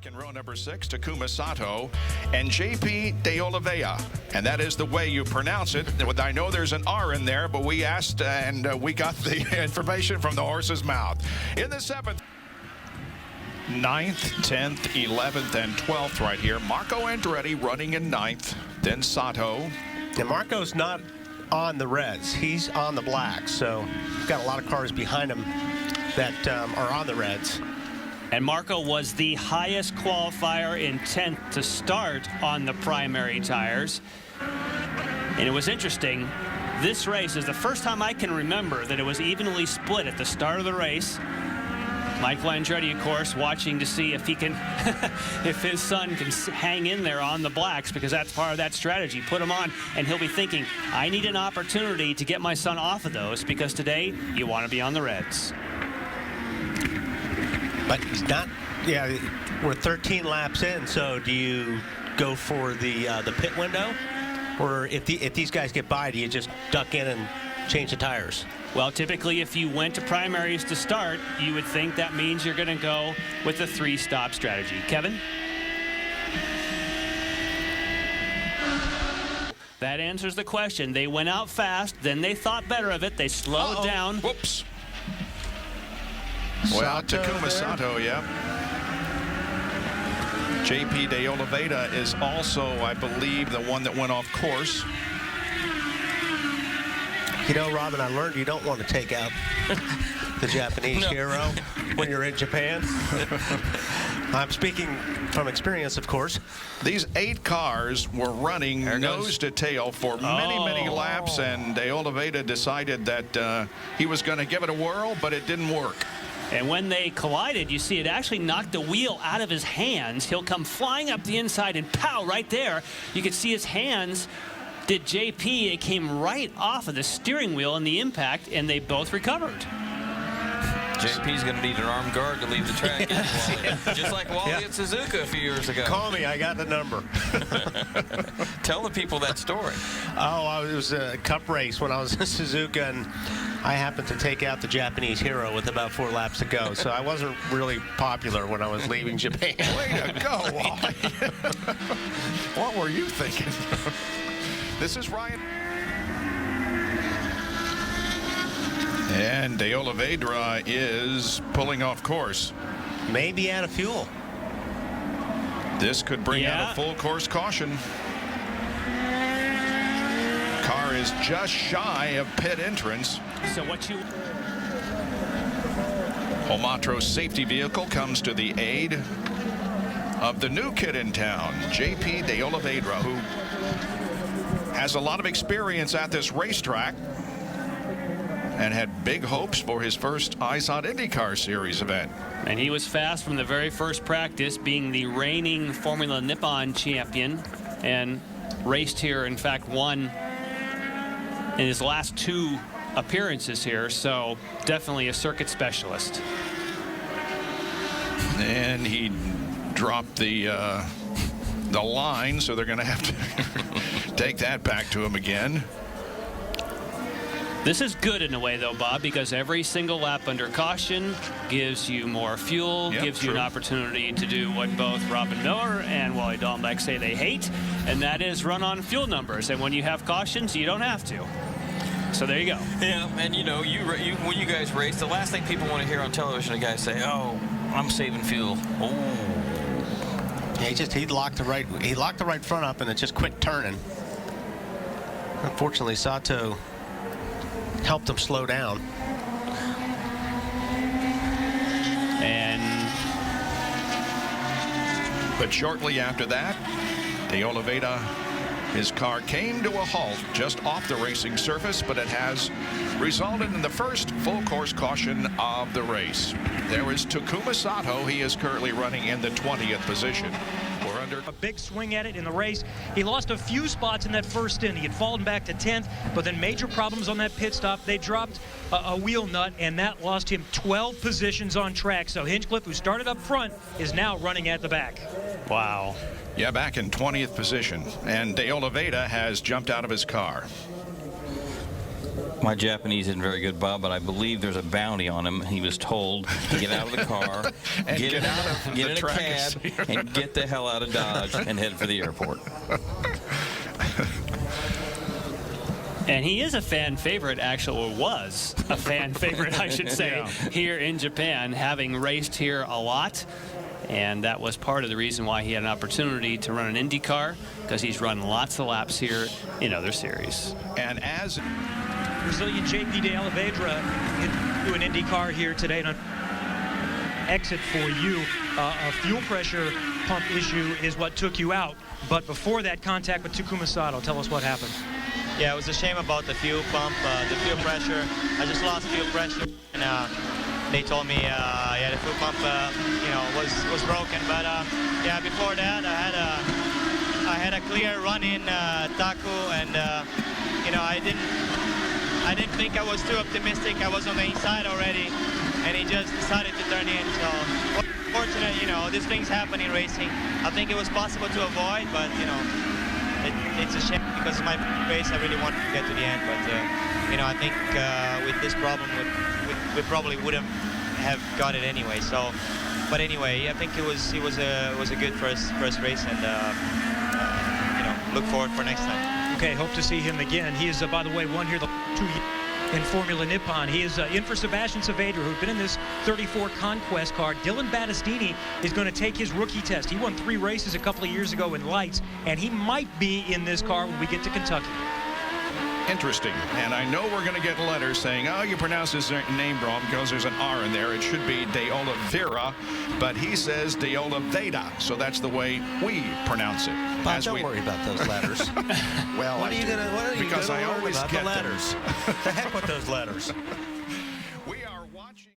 back in row number 6, Takuma Sato and JP de Oliveira. And that is the way you pronounce it. I know there's an R in there, but we asked and we got the information from the horse's mouth. In the 7th, 9th, 10th, 11th, and 12th right here. Marco Andretti running in 9th, then Sato. And Marco's not on the reds. He's on the blacks, so he's got a lot of cars behind him that are on the reds. And Marco was the highest qualifier in 10th to start on the primary tires. And it was interesting. This race is the first time I can remember that it was evenly split at the start of the race. Michael Andretti, of course, watching to see if he can, if his son can hang in there on the blacks, because that's part of that strategy. Put him on, and he'll be thinking, I need an opportunity to get my son off of those, because today you want to be on the reds. But he's not. Yeah, we're 13 laps in, so do you go for the pit window? Or if these guys get by, do you just duck in and change the tires? Well, typically, if you went to primaries to start, you would think that means you're going to go with the 3-stop strategy. Kevin? That answers the question. They went out fast, then they thought better of it. They slowed down. Whoops. Well, Takuma Sato, yeah. JP de Oliveira is also, I believe, the one that went off course. You know, Robin, I learned you don't want to take out the Japanese hero when you're in Japan. I'm speaking from experience, of course. These 8 cars were running nose to tail for many laps, and de Oliveira decided that he was going to give it a whirl, but it didn't work. And when they collided, you see it actually knocked the wheel out of his hands. He'll come flying up the inside, and pow, right there, you could see his hands did JP. It came right off of the steering wheel in the impact, and they both recovered. JP's going to need an armed guard to leave the track. Just like Wally at Suzuka a few years ago. Call me, I got the number. Tell the people that story. Oh, it was a cup race when I was in Suzuka, and I happened to take out the Japanese hero with about 4 laps to go, so I wasn't really popular when I was leaving Japan. Way to go, Wally. What were you thinking? This is Ryan. And de Oliveira is pulling off course. Maybe out of fuel. This could bring out a full course caution. Car is just shy of pit entrance. So what you... Homatro's safety vehicle comes to the aid of the new kid in town, JP de Oliveira, who has a lot of experience at this racetrack and had big hopes for his first ISOT IndyCar Series event. And he was fast from the very first practice, being the reigning Formula Nippon champion, and raced here, in fact, won in his last 2 appearances here, so definitely a circuit specialist. And he dropped the line, so they're going to have to take that back to him again. This is good in a way, though, Bob, because every single lap under caution gives you more fuel, gives you an opportunity to do what both Robin Miller and Wally Dallenbach say they hate, and that is run on fuel numbers. And when you have cautions, you don't have to. So there you go. Yeah, and you know, when you guys race, the last thing people want to hear on television, a guy say, "Oh, I'm saving fuel." Oh. Yeah, he locked the right front up, and it just quit turning. Unfortunately, Sato helped him slow down. But shortly after that, de Oliveira, his car came to a halt just off the racing surface, but it has resulted in the first full course caution of the race. There is Takuma Sato. He is currently running in the 20th position. We're under a big swing at it in the race. He lost a few spots in that first inning. He had fallen back to 10th, but then major problems on that pit stop. They dropped a wheel nut, and that lost him 12 positions on track. So Hinchcliffe, who started up front, is now running at the back. Wow. Yeah, back in 20th position. And de Oliveira has jumped out of his car. My Japanese isn't very good, Bob, but I believe there's a bounty on him. He was told to get out of the car, and get in a track cab, and get the hell out of Dodge and head for the airport. And he is a fan favorite, actually, or was a fan favorite, I should say, here in Japan, having raced here a lot. And that was part of the reason why he had an opportunity to run an IndyCar, because he's run lots of laps here in other series. And as Brazilian JP de Oliveira into an IndyCar here today. And an exit for you. A fuel pressure pump issue is what took you out. But before that contact with Takuma Sato, tell us what happened. Yeah, it was a shame about the fuel pump, the fuel pressure. I just lost fuel pressure, and they told me, yeah, the fuel pump, you know, was broken. But yeah, before that, I had a clear run in Taku, and you know, I didn't think I was too optimistic. I was on the inside already, and he just decided to turn in. So fortunate, you know, these things happen in racing. I think it was possible to avoid, but you know, it's a shame because my race I really wanted to get to the end. But you know, I think with this problem, we probably wouldn't have got it anyway. So, but anyway, I think it was a good first race, and you know, look forward for next time. Okay, hope to see him again. He is, by the way, won here the 2 years in Formula Nippon. He is in for Sebastian Saavedra, who's been in this 34 Conquest car. Dylan Battistini is going to take his rookie test. He won 3 races a couple of years ago in lights, and he might be in this car when we get to Kentucky. interesting. And I know we're going to get letters saying, oh, you pronounce his name wrong because there's an R in there. It should be de Oliveira, but he says de Oliveira, so that's the way we pronounce it. Bob, don't worry about those letters. Well, What are you going to worry because I always about get the letters? The heck with those letters.